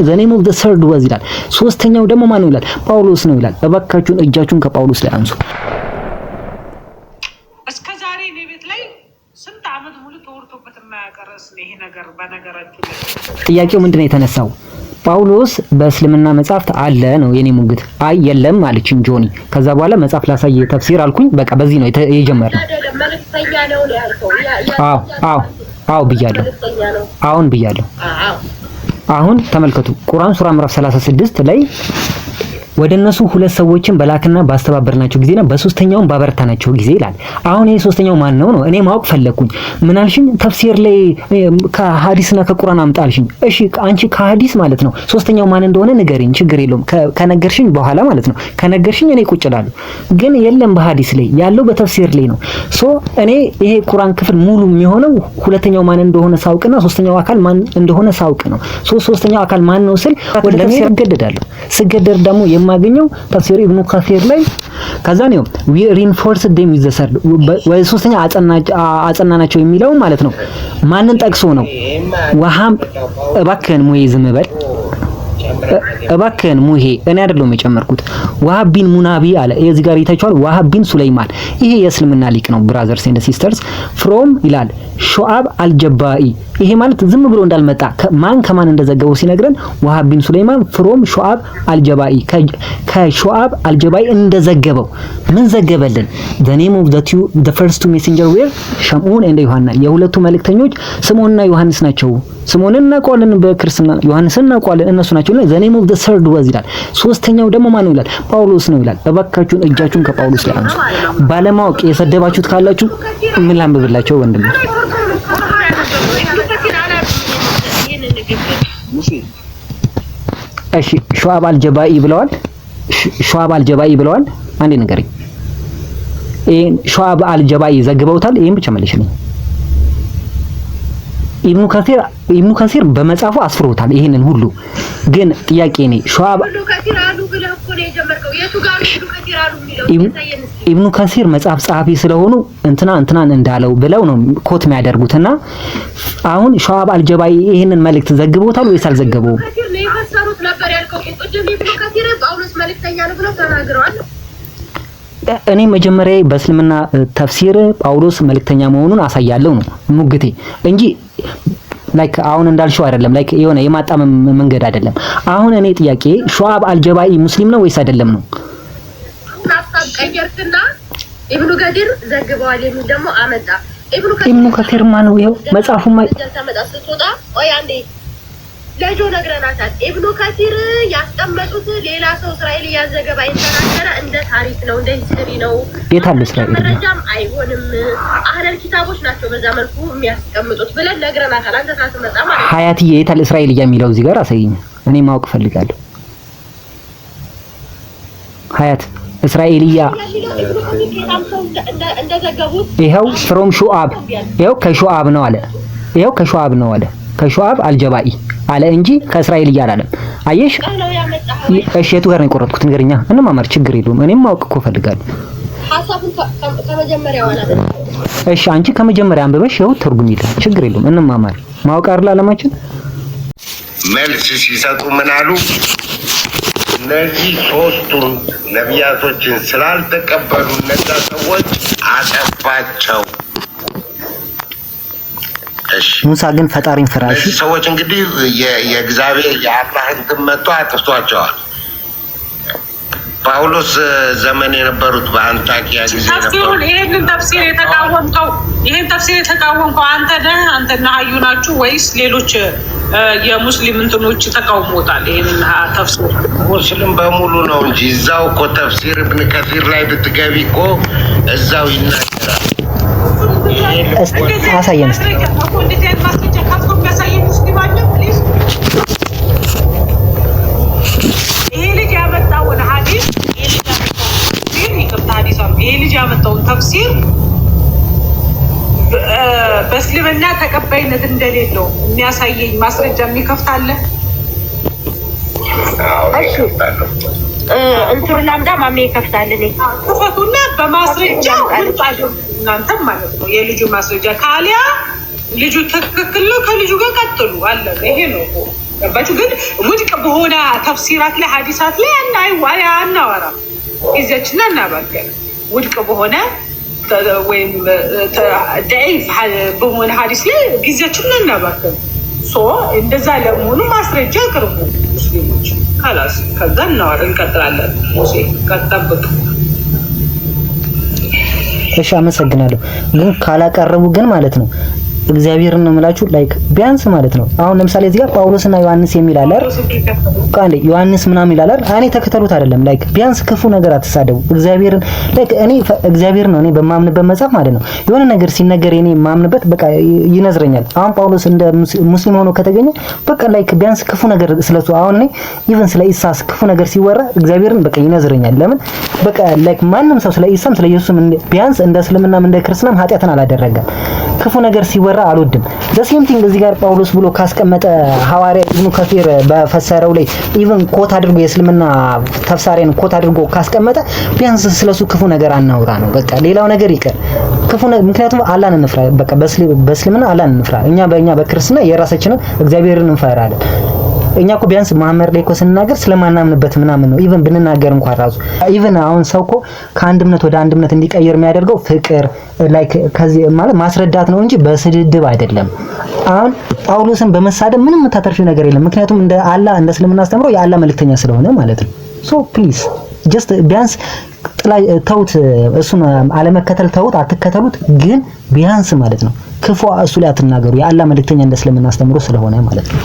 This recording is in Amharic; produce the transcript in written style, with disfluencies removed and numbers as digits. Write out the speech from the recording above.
the name of the third was ይላል። ሶስተኛው ደግሞ ማን ነው ይላል? ጳውሎስ ነው ይላል። እባካችሁን እጃችሁን ከጳውሎስ ላይ አንሱ። እስከዛሬ ቤት ላይ ስንት አመት ሙሉ ተወርቶበት የማያቀርስ ይሄ ነገር በነገራችሁ ላይ ጥያቄው ምንድነው የተነሳው? ጳውሎስ በእስልምና መጽሐፍት አለ ነው የኔ ሙግት። አይ የለም አለችኝ ጆኒ። ከዛ በኋላ መጽሐፍ ላሳየ ተፍሲር አልኩኝ። በቃ በዚህ ነው የጀመረው። አዎ ብያለሁ። አሁን ብያለሁ። አሁን ተመልከቱ ቁርአን ሱራ ምዕራፍ 36 ላይ ወደ እነሱ ሁለት ሰዎችን በላክና ባስተባበርናቸው ጊዜና በሶስተኛው ባበረታናቸው ጊዜ ይላል። አሁን ይሄ ሶስተኛው ማን ነው? እኔ ማወቅ ፈለኩኝ። ምን አልሽኝ? ተፍሲር ላይ ከሐዲስና ከቁርአን አምጣልሽኝ። እሺ አንቺ ከሐዲስ ማለት ነው ሶስተኛው ማን እንደሆነ ንገሪኝ። ችግር የለውም ከነገርሽኝ በኋላ ማለት ነው። ከነገርሽኝ እኔ ቁጭ እላለሁ። ግን የለም በሐዲስ ላይ ያለው በተፍሲር ላይ ነው። እኔ ይሄ ቁርአን ክፍል ሙሉ የሚሆነው ሁለተኛው ማን እንደሆነ ሳውቅና ሶስተኛው አካል ማን እንደሆነ ሳውቅ ነው። ሶስተኛው አካል ማን ነው ስል ወደ ተፍሲር እገደዳለሁ። ስገደድ ደግሞ ማገኘው ተፍሲር ኢብኑ ከሲር ላይ ከዛ ነው we reinforced them with the third ወይ ሶስተኛ አጸናናቸው የሚለው ማለት ነው። ማንን ጠቅሶ ነው? ወሃም እባክህን ሙሄ ዝም በል እባክህን ሙሄ እኔ አይደለሁም የጨመርኩት። ወሃብ ቢን ሙናቢ አለ እዚህ ጋር ይታያችኋል። ወሃብ ቢን ሱለይማን ይሄ የእስልምና ሊቅ ነው። ብራዘርስ ኤንድ ሲስተርስ ፍሮም ይላል ሹዓብ አልጀባኢ። ይሄ ማለት ዝም ብሎ እንዳልመጣ ማን ከማን እንደዘገበው ሲነግረን ወሃብ ቢን ሱለይማን ፍሮም ሹዓብ አልጀባኢ ከሹዓብ አልጀባኢ እንደዘገበው ምን ዘገበልን? the name of the first two messenger were ሸምዑን and ዮሐና። የሁለቱ መልእክተኞች ስምዖንና ዮሐንስ ናቸው። ስምዖንን እናውቀዋለን በክርስትና፣ ዮሐንስን እናውቀዋለን እነሱ ናቸው። the name of the third was ይላል። ሶስተኛው ደግሞ ማን ነው ይላል? ጳውሎስ ነው ይላል። እባካችሁን እጃችሁን ከጳውሎስ ላይ አንሱ። ባለማወቅ የሰደባችሁት ካላችሁ ምን ላንብብላችሁ ወንድም? እሺ ሹዓብ አልጀባኢ ብለዋል። ሹዓብ አልጀባኢ ብለዋል። አንዴ ንገረኝ። ይሄን ሹዓብ አልጀባኢ ዘግበውታል። ይሄን ብቻ መልሽልኝ። ኢብኑ ከሲር በመጽሐፉ አስፍሮታል ይሄንን ሁሉ። ግን ጥያቄ ነው ሹዓብ ኢብኑ ከሲር መጽሐፍ ጸሐፊ ስለሆኑ እንትናን እንዳለው ብለው ነው ኮት የሚያደርጉትና አሁን ሹዓብ አልጀባኢ ይሄንን መልእክት ዘግበውታል ወይስ አልዘገበውም? እኔ መጀመሪያ በእስልምና ተፍሲር ጳውሎስ መልእክተኛ መሆኑን አሳያለሁ ነው ሙግቴ እንጂ ላይክ አሁን እንዳልሽው አይደለም። ላይክ የሆነ የማጣመም መንገድ አይደለም። አሁን እኔ ጥያቄ ሹዓብ አልጀባኢ ሙስሊም ነው ወይስ አይደለም ነው? ቀየርክና ኢብኑ ከሲር ዘግበዋል የሚል ደግሞ አመጣ። ኢብኑ ከሲር ማን ነው? ይኸው መጽሐፉማ ተመጣጣ ወይ አንዴ ለጆ ነግረናታል። ኢብኑ ከሲር ያስቀመጡት ሌላ ሰው እስራኤል ያዘገባ ይተናገረ እንደ ታሪክ ነው እንደ ሂስትሪ ነው። የታለ እስራኤል መረጃም አይሆንም። አህለል ኪታቦች ናቸው በዛ መልኩ የሚያስቀምጡት ብለን ነግረናታል። አንተ ታስመጣ ማለት ሀያትዬ የታለ እስራኤል የሚለው እዚህ ጋር አሳይኝ። እኔ ማወቅ ፈልጋለሁ። ሀያት እስራኤልያ ይሄው ፍሮም ሹዓብ ይሄው ከሹዓብ ነው አለ። ይሄው ከሹዓብ ነው አለ። ከሹዓብ አልጀባኢ አለ እንጂ ከእስራኤል አላለም። አየሽ? እሺ የቱ ጋር ነው የቆረጥኩት? ንገረኛ። እንማማር ችግር የለውም። እኔም ማወቅ እኮ ፈልጋለሁ። ሐሳቡን ከመጀመሪያው አላለም። እሺ አንቺ ከመጀመሪያ አንብበሽ ይኸው ትርጉም ይላል። ችግር የለውም። እንማማር። ማወቅ አይደል አለማችን? መልስ ሲሰጡ ምን አሉ? እነዚህ ሶስቱን ነቢያቶችን ስላልተቀበሉ እነዛ ሰዎች አጠፋቸው። ሙሳ ግን ፈጣሪን ፍራሽ ሰዎች እንግዲህ የእግዚአብሔር የአላህን ትመጡ አጥፍቷቸዋል። ጳውሎስ ዘመን የነበሩት በአንጣኪያ ጊዜ ነበሩ። ይሄን ተፍሲር የተቃወምከው አንተ ነህ? አንተና ሀዩ ናችሁ ወይስ ሌሎች የሙስሊም እንትኖች ተቃውሞታል? ይሄን ተፍሲር ሙስሊም በሙሉ ነው እንጂ እዛው እኮ ተፍሲር ኢብኑ ከሲር ላይ ብትገቢ እኮ እዛው ይናገራል። አሳየን እስቲ ይሄ ልጅ ያመጣውን ሐዲስ ይሄ ልጅ ያመጣውን ተፍሲር በእስልምና ተቀባይነት እንደሌለው የሚያሳየኝ ማስረጃ የሚከፍታለ እንትን ላምዳ ማሜ ይከፍታል። እኔ ክፈቱና በማስረጃ እናንተም ማለት ነው የልጁ ማስረጃ ካሊያ ልጁ ትክክል ነው ከልጁ ጋር ቀጥሉ አለ። ይሄ ነው ገባችሁ? ግን ውድቅ በሆነ ተፍሲራት ላይ ሐዲሳት ላይ አናወራ ጊዜያችንን እናባክን። ውድቅ በሆነ ወይም ደዒፍ በሆነ ሐዲስ ላይ ጊዜያችንን እናባክን። እንደዛ ለመሆኑ ማስረጃ አቅርቡ ሙስሊሞች። ካላስ ከዛ እናወራ እንቀጥላለን። ሙሴ ቀጥብቅ። እሺ አመሰግናለሁ። ግን ካላቀረቡ ግን ማለት ነው እግዚአብሔርን ነው የምላችሁ ላይክ ቢያንስ ማለት ነው አሁን ለምሳሌ እዚህ ጋር ጳውሎስና ዮሐንስ የሚል አለ አይደል? ቃል ዮሐንስ ምናምን ይላል አይደል? እኔ ተከተሉት አይደለም ላይክ ቢያንስ ክፉ ነገር አትሳደቡ። እግዚአብሔርን ላይክ እኔ እግዚአብሔር ነው እኔ በማምንበት መጽሐፍ ማለት ነው የሆነ ነገር ሲነገር እኔ ማምንበት በቃ ይነዝረኛል። አሁን ጳውሎስ እንደ ሙስሊም ሆኖ ከተገኘ በቃ ላይክ ቢያንስ ክፉ ነገር ስለሱ አሁን እኔ ኢቭን ስለ ኢሳስ ክፉ ነገር ሲወራ እግዚአብሔርን በቃ ይነዝረኛል። ለምን በቃ ላይክ ማንም ሰው ስለ ኢሳም ስለ ኢየሱስም ቢያንስ እንደ እስልምናም እንደ ክርስትናም ኃጢአትን አላደረገም። ክፉ ነገር ሲወራ አልወድም። ዘሴም ቲንግ እዚህ ጋር ጳውሎስ ብሎ ካስቀመጠ ሐዋርያ ኢብኑ ከሲር በፈሰረው ላይ ኢቭን ኮት አድርጎ የእስልምና ተፍሳሪን ኮት አድርጎ ካስቀመጠ ቢያንስ ስለሱ ክፉ ነገር አናውራ ነው በቃ። ሌላው ነገር ይቀር ክፉ ምክንያቱም አላህን እንፍራ በቃ። በእስልምና አላህን እንፍራ። በእኛ በክርስትና የራሳችንን እግዚአብሔርን እንፈራለን። እኛ እኮ ቢያንስ መሐመድ ላይ እኮ ስንናገር ስለማናምንበት ምናምን ነው ኢቭን ብንናገር እንኳን ራሱ ኢቭን አሁን ሰው እኮ ከአንድ እምነት ወደ አንድ እምነት እንዲቀየር የሚያደርገው ፍቅር ላይክ ከዚህ ማለት ማስረዳት ነው እንጂ በስድድብ አይደለም። አሁን ጳውሎስን በመሳደብ ምንም የምታተርፊው ነገር የለም። ምክንያቱም እንደ አላህ እንደ እስልምና አስተምሮ የአላህ መልእክተኛ ስለሆነ ማለት ነው። ሶ ፕሊዝ ጀስት ቢያንስ ተውት፣ እሱን አለመከተል ተውት፣ አትከተሉት። ግን ቢያንስ ማለት ነው ክፉ እሱ ላይ አትናገሩ። የአላህ መልእክተኛ እንደ እስልምና አስተምሮ ስለሆነ ማለት ነው።